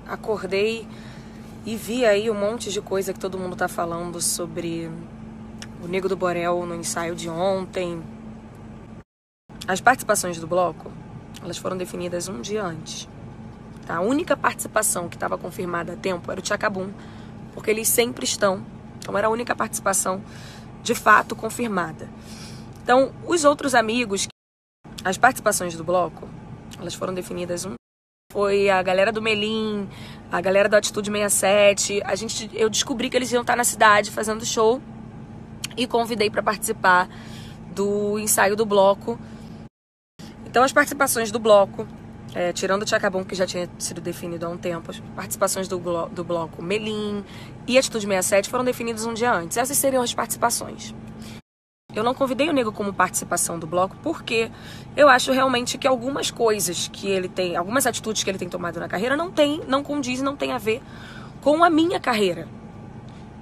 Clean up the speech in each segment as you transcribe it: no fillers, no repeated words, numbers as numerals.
acordei e vi aí um monte de coisa que todo mundo tá falando sobre o Nego do Borel no ensaio de ontem. As participações do bloco, elas foram definidas um dia antes. Tá? A única participação que estava confirmada a tempo era o Tchacabum, porque eles sempre estão. Então era a única participação de fato confirmada. Então, os outros amigos, as participações do bloco, elas foram definidas um. Foi a galera do Melim, a galera do Atitude 67. Eu descobri que eles iam estar na cidade fazendo show e convidei para participar do ensaio do bloco. Então, as participações do bloco, tirando o Tchacabum, que já tinha sido definido há um tempo, as participações do bloco Melim e Atitude 67 foram definidas um dia antes. Essas seriam as participações. Eu não convidei o Nego como participação do bloco porque eu acho realmente que algumas coisas que ele tem, algumas atitudes que ele tem tomado na carreira não condiz, não tem a ver com a minha carreira.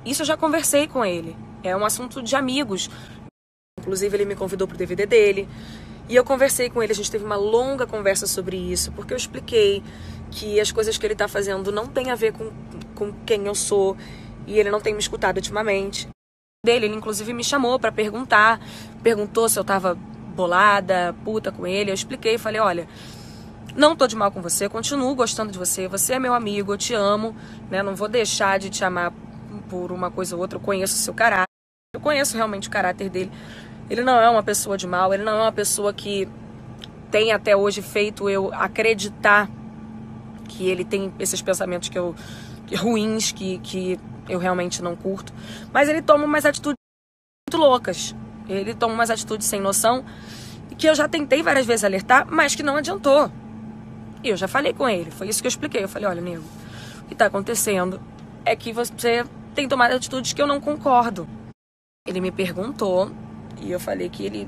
Isso eu já conversei com ele. É um assunto de amigos. Inclusive, ele me convidou pro DVD dele. E eu conversei com ele, a gente teve uma longa conversa sobre isso, porque eu expliquei que as coisas que ele tá fazendo não tem a ver com quem eu sou, e ele não tem me escutado ultimamente. Ele inclusive me chamou pra perguntou se eu tava bolada, puta com ele. Eu expliquei, falei, olha, não tô de mal com você, continuo gostando de você, você é meu amigo, eu te amo, né? Não vou deixar de te amar por uma coisa ou outra, eu conheço o seu caráter, eu conheço realmente o caráter dele. Ele não é uma pessoa de mal, ele não é uma pessoa que tem até hoje feito eu acreditar que ele tem esses pensamentos ruins que eu realmente não curto. Mas ele toma umas atitudes muito loucas. Ele toma umas atitudes sem noção que eu já tentei várias vezes alertar, mas que não adiantou. E eu já falei com ele, foi isso que eu expliquei. Eu falei, olha, Nego, o que tá acontecendo é que você tem tomado atitudes que eu não concordo. Ele me perguntou e eu falei que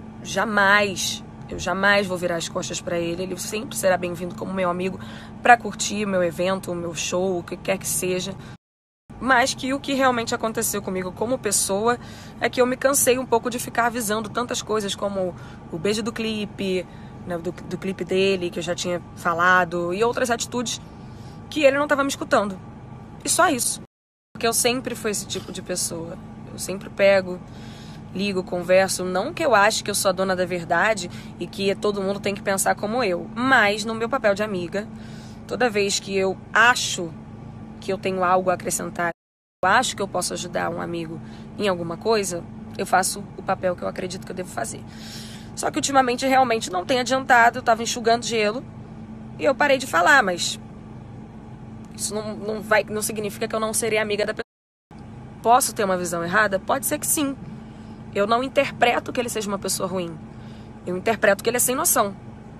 eu jamais vou virar as costas pra ele. Ele sempre será bem-vindo como meu amigo pra curtir meu evento, o meu show, o que quer que seja. Mas que o que realmente aconteceu comigo como pessoa é que eu me cansei um pouco de ficar avisando tantas coisas como o beijo do clipe, né, do clipe dele, que eu já tinha falado, e outras atitudes que ele não estava me escutando. E só isso. Porque eu sempre fui esse tipo de pessoa. Eu sempre pego, ligo, converso. Não que eu ache que eu sou a dona da verdade e que todo mundo tem que pensar como eu. Mas no meu papel de amiga, toda vez que eu acho que eu tenho algo a acrescentar, eu acho que eu posso ajudar um amigo em alguma coisa, eu faço o papel que eu acredito que eu devo fazer. Só que ultimamente realmente não tem adiantado, eu tava enxugando gelo e eu parei de falar, mas isso não significa que eu não serei amiga da pessoa. Posso ter uma visão errada? Pode ser que sim. Eu não interpreto que ele seja uma pessoa ruim. Eu interpreto que ele é sem noção.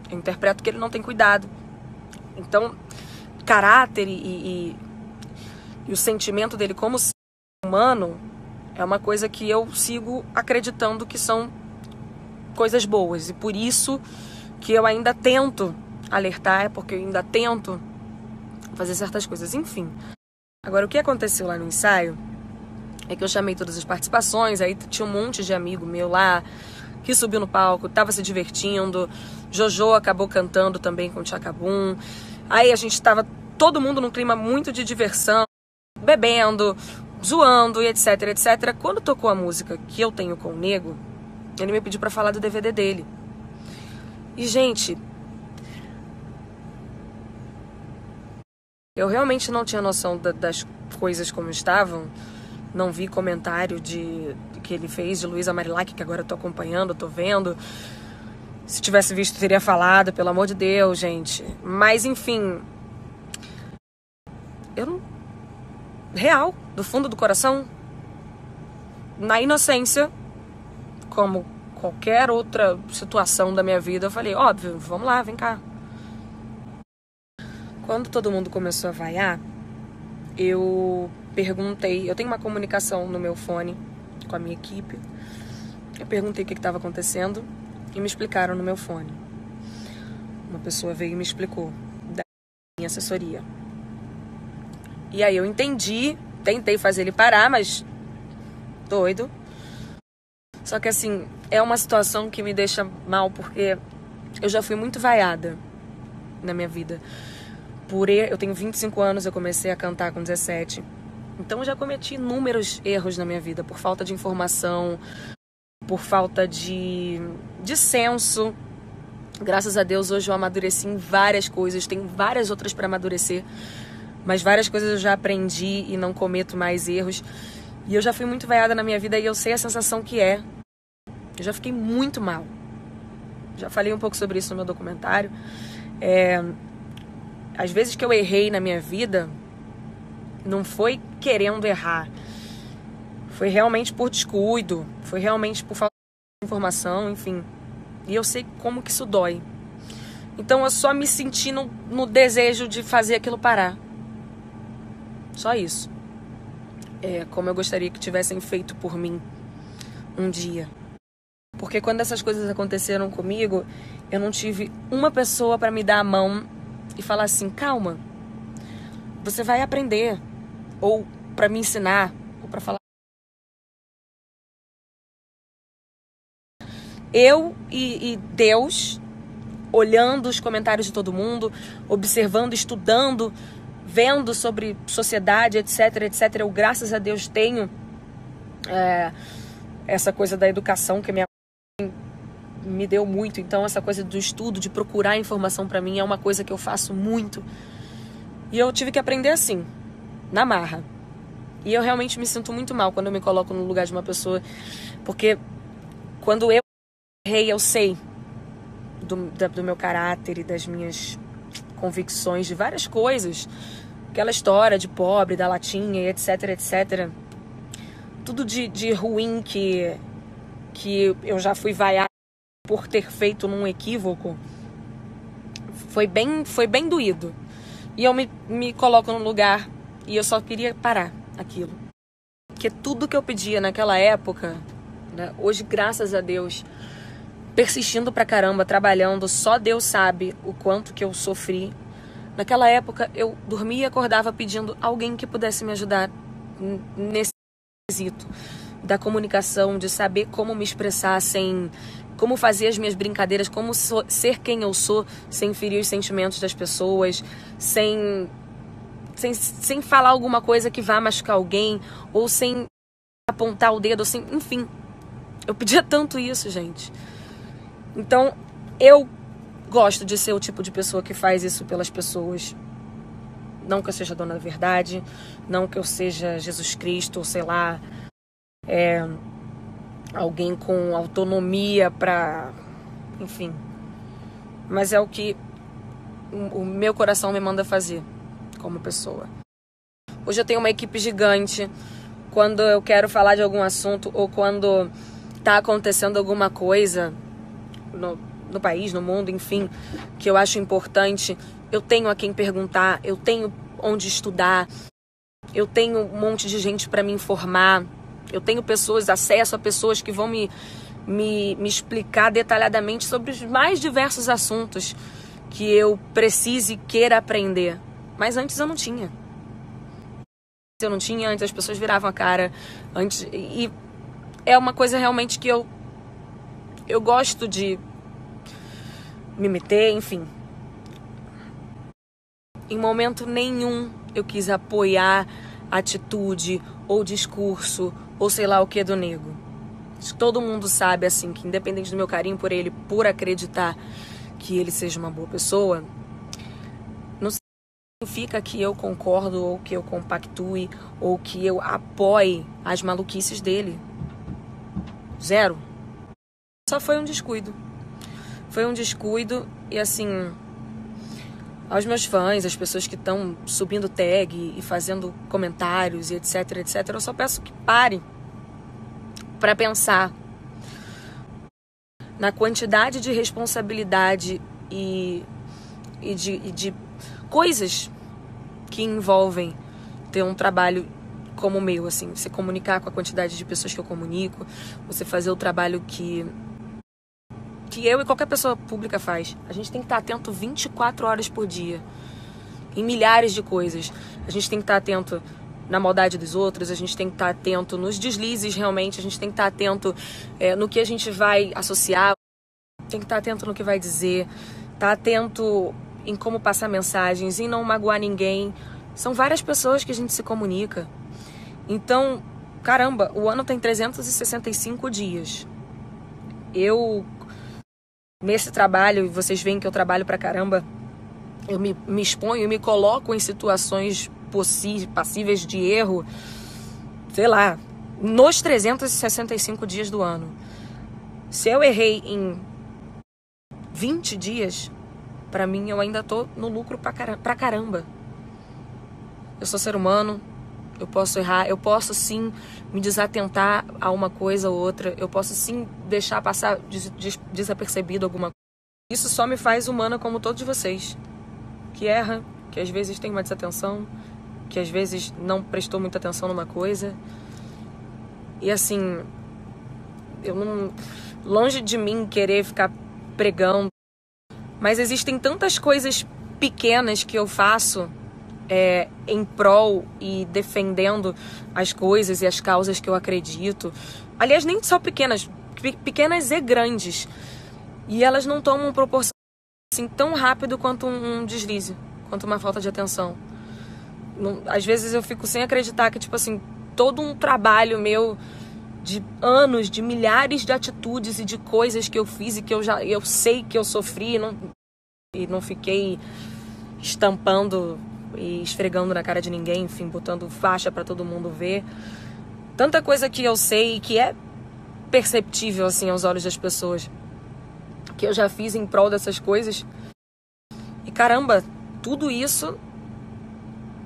Eu interpreto que ele não tem cuidado. Então, caráter e o sentimento dele como ser humano é uma coisa que eu sigo acreditando que são coisas boas. E por isso que eu ainda tento alertar, porque eu ainda tento fazer certas coisas. Enfim. Agora, o que aconteceu lá no ensaio é que eu chamei todas as participações, aí tinha um monte de amigo meu lá que subiu no palco, tava se divertindo. Jojo acabou cantando também com o Tchacabum. Aí a gente tava todo mundo num clima muito de diversão, bebendo, zoando e etc, etc. Quando tocou a música que eu tenho com o Nego, ele me pediu pra falar do DVD dele. E, gente, eu realmente não tinha noção das coisas como estavam. Não vi comentário que ele fez de Luísa Marilac, que agora eu tô acompanhando, tô vendo. Se tivesse visto, teria falado, pelo amor de Deus, gente. Mas, enfim, eu não... Real, do fundo do coração, na inocência, como qualquer outra situação da minha vida, eu falei, óbvio, vamos lá, vem cá. Quando todo mundo começou a vaiar, eu perguntei, eu tenho uma comunicação no meu fone com a minha equipe, eu perguntei o que estava acontecendo e me explicaram no meu fone. Uma pessoa veio e me explicou, da minha assessoria. E aí eu entendi, tentei fazer ele parar, mas doido. Só que assim, é uma situação que me deixa mal, porque eu já fui muito vaiada na minha vida. Eu tenho 25 anos, eu comecei a cantar com 17. Então eu já cometi inúmeros erros na minha vida, por falta de informação, por falta de senso. Graças a Deus hoje eu amadureci em várias coisas, tenho várias outras para amadurecer, mas várias coisas eu já aprendi e não cometo mais erros. E eu já fui muito vaiada na minha vida e eu sei a sensação que é. Eu já fiquei muito mal. Já falei um pouco sobre isso no meu documentário. Às vezes que eu errei na minha vida, não foi querendo errar. Foi realmente por descuido, foi realmente por falta de informação, enfim. E eu sei como que isso dói. Então eu só me senti no desejo de fazer aquilo parar. Só isso. Como eu gostaria que tivessem feito por mim um dia. Porque quando essas coisas aconteceram comigo, eu não tive uma pessoa para me dar a mão e falar assim, calma, você vai aprender. Ou para me ensinar, ou para falar. Eu e Deus, olhando os comentários de todo mundo, observando, estudando, vendo sobre sociedade, etc, etc. Eu, graças a Deus, tenho essa coisa da educação que minha mãe me deu muito. Então, essa coisa do estudo, de procurar informação para mim, é uma coisa que eu faço muito. E eu tive que aprender assim, na marra. E eu realmente me sinto muito mal quando eu me coloco no lugar de uma pessoa, porque quando eu errei, eu sei do meu caráter e das minhas convicções, de várias coisas. Aquela história de pobre, da latinha, etc, etc. Tudo de ruim que eu já fui vaiada por ter feito num equívoco. Foi bem doído. E eu me coloco no lugar e eu só queria parar aquilo. Porque tudo que eu pedia naquela época, né, hoje, graças a Deus, persistindo pra caramba, trabalhando, só Deus sabe o quanto que eu sofri. Naquela época, eu dormia e acordava pedindo alguém que pudesse me ajudar nesse quesito da comunicação, de saber como me expressar como fazer as minhas brincadeiras, como ser quem eu sou, sem ferir os sentimentos das pessoas, sem falar alguma coisa que vá machucar alguém, ou sem apontar o dedo, assim, enfim. Eu pedia tanto isso, gente. Então, eu gosto de ser o tipo de pessoa que faz isso pelas pessoas. Não que eu seja dona da verdade, não que eu seja Jesus Cristo, ou sei lá, alguém com autonomia pra... Enfim. Mas é o que o meu coração me manda fazer como pessoa. Hoje eu tenho uma equipe gigante. Quando eu quero falar de algum assunto ou quando tá acontecendo alguma coisa no país, no mundo, enfim, que eu acho importante, eu tenho a quem perguntar, eu tenho onde estudar, eu tenho um monte de gente para me informar, eu tenho acesso a pessoas que vão me explicar detalhadamente sobre os mais diversos assuntos que eu precise e queira aprender. Mas antes eu não tinha. Antes as pessoas viravam a cara. E é uma coisa realmente que eu gosto de me meter, enfim. Em momento nenhum eu quis apoiar atitude ou discurso ou sei lá o que do nego. Todo mundo sabe, assim, que independente do meu carinho por ele, por acreditar que ele seja uma boa pessoa, não significa que eu concordo ou que eu compactue ou que eu apoie as maluquices dele. Zero. Só foi um descuido. Foi um descuido e, assim, aos meus fãs, as pessoas que estão subindo tag e fazendo comentários e etc, etc, eu só peço que parem para pensar na quantidade de responsabilidade e de coisas que envolvem ter um trabalho como o meu, assim, você comunicar com a quantidade de pessoas que eu comunico, você fazer o trabalho que eu e qualquer pessoa pública faz. A gente tem que estar atento 24 horas por dia, em milhares de coisas. A gente tem que estar atento na maldade dos outros, a gente tem que estar atento nos deslizes realmente, a gente tem que estar atento no que a gente vai associar, tem que estar atento no que vai dizer, estar atento em como passar mensagens, em não magoar ninguém. São várias pessoas que a gente se comunica. Então, caramba, o ano tem 365 dias. Eu, nesse trabalho, vocês veem que eu trabalho pra caramba, eu me exponho, me coloco em situações passíveis de erro, sei lá, nos 365 dias do ano. Se eu errei em 20 dias, pra mim eu ainda tô no lucro pra caramba. Eu sou ser humano, eu posso errar, eu posso sim me desatentar a uma coisa ou outra, eu posso sim deixar passar desapercebido alguma coisa. Isso só me faz humana como todos vocês, que erra, que às vezes tem uma desatenção, que às vezes não prestou muita atenção numa coisa. E assim, eu não, longe de mim querer ficar pregando, mas existem tantas coisas pequenas que eu faço em prol e defendendo as coisas e as causas que eu acredito. Aliás, nem só pequenas, pequenas e grandes. E elas não tomam proporção assim tão rápido quanto um deslize, quanto uma falta de atenção. Às vezes eu fico sem acreditar que, tipo assim, todo um trabalho meu de anos, de milhares de atitudes e de coisas que eu fiz e que eu sei que eu sofri e não fiquei estampando e esfregando na cara de ninguém, enfim, botando faixa pra todo mundo ver. Tanta coisa que eu sei que é perceptível, assim, aos olhos das pessoas, que eu já fiz em prol dessas coisas. E caramba, tudo isso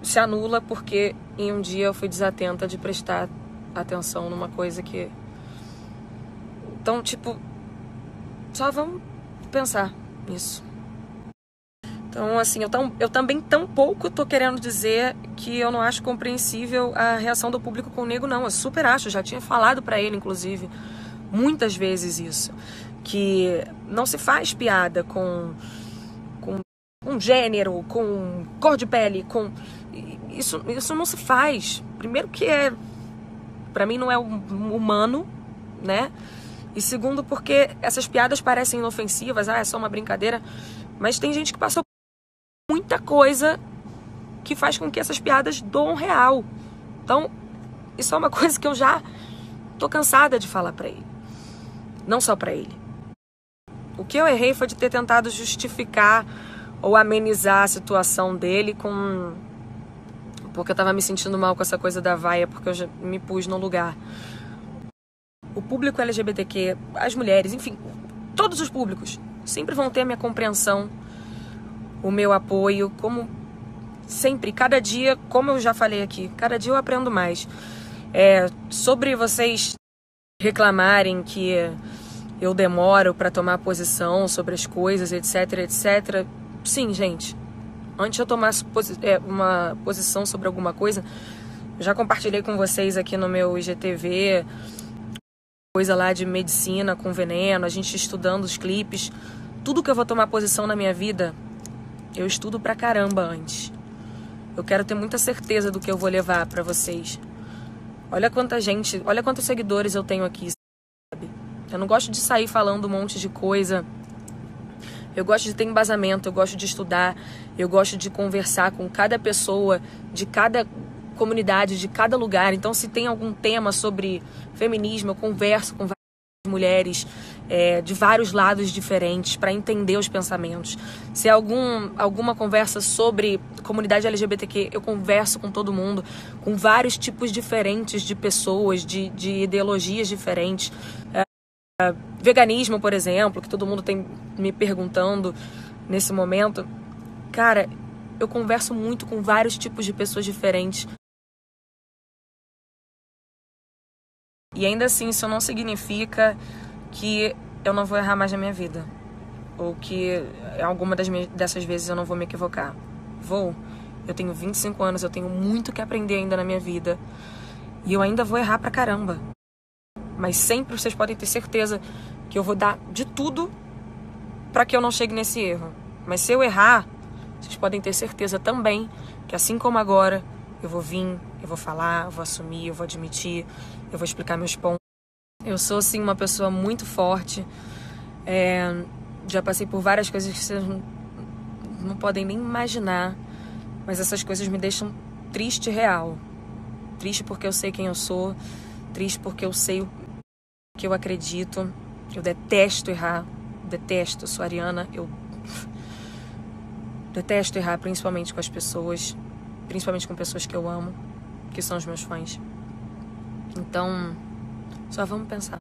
se anula porque em um dia eu fui desatenta de prestar atenção numa coisa que... Então, tipo, só vamos pensar nisso. Então, assim, eu também tampouco tô querendo dizer que eu não acho compreensível a reação do público com o Nego, não. Eu super acho, já tinha falado pra ele, inclusive, muitas vezes isso. Que não se faz piada com gênero, com cor de pele, com... Isso não se faz. Primeiro que pra mim não é humano, né? E segundo porque essas piadas parecem inofensivas, é só uma brincadeira. Mas tem gente que passou muita coisa que faz com que essas piadas doam real. Então, isso é uma coisa que eu já tô cansada de falar pra ele. Não só pra ele. O que eu errei foi de ter tentado justificar ou amenizar a situação dele porque eu tava me sentindo mal com essa coisa da vaia, porque eu já me pus no lugar. O público LGBTQ, as mulheres, enfim, todos os públicos sempre vão ter a minha compreensão, o meu apoio, como sempre, cada dia, como eu já falei aqui, cada dia eu aprendo mais. Sobre vocês reclamarem que eu demoro pra tomar posição sobre as coisas, etc, etc. Sim, gente. Antes de eu tomar uma posição sobre alguma coisa, eu já compartilhei com vocês aqui no meu IGTV, coisa lá de medicina com veneno, a gente estudando os clipes. Tudo que eu vou tomar posição na minha vida, eu estudo pra caramba antes. Eu quero ter muita certeza do que eu vou levar pra vocês. Olha quanta gente, olha quantos seguidores eu tenho aqui, sabe? Eu não gosto de sair falando um monte de coisa. Eu gosto de ter embasamento, eu gosto de estudar, eu gosto de conversar com cada pessoa, de cada comunidade, de cada lugar. Então, se tem algum tema sobre feminismo, eu converso com várias mulheres de vários lados diferentes para entender os pensamentos. Se é alguma conversa sobre comunidade LGBTQ, eu converso com todo mundo, com vários tipos diferentes de pessoas, de ideologias diferentes. Veganismo, por exemplo, que todo mundo tem me perguntando nesse momento. Cara, eu converso muito com vários tipos de pessoas diferentes. E ainda assim, isso não significa que eu não vou errar mais na minha vida. Ou que alguma dessas vezes eu não vou me equivocar. Vou. Eu tenho 25 anos, eu tenho muito que aprender ainda na minha vida. E eu ainda vou errar pra caramba. Mas sempre vocês podem ter certeza que eu vou dar de tudo pra que eu não chegue nesse erro. Mas se eu errar, vocês podem ter certeza também que assim como agora, eu vou vir, eu vou falar, eu vou assumir, eu vou admitir, eu vou explicar meus pontos. Eu sou, assim, uma pessoa muito forte. Já passei por várias coisas que vocês não podem nem imaginar, mas essas coisas me deixam triste real. Triste porque eu sei quem eu sou, triste porque eu sei o que eu acredito. Eu detesto errar, detesto, sou ariana, eu detesto errar, principalmente com as pessoas, principalmente com pessoas que eu amo, que são os meus fãs. Então, só vamos pensar.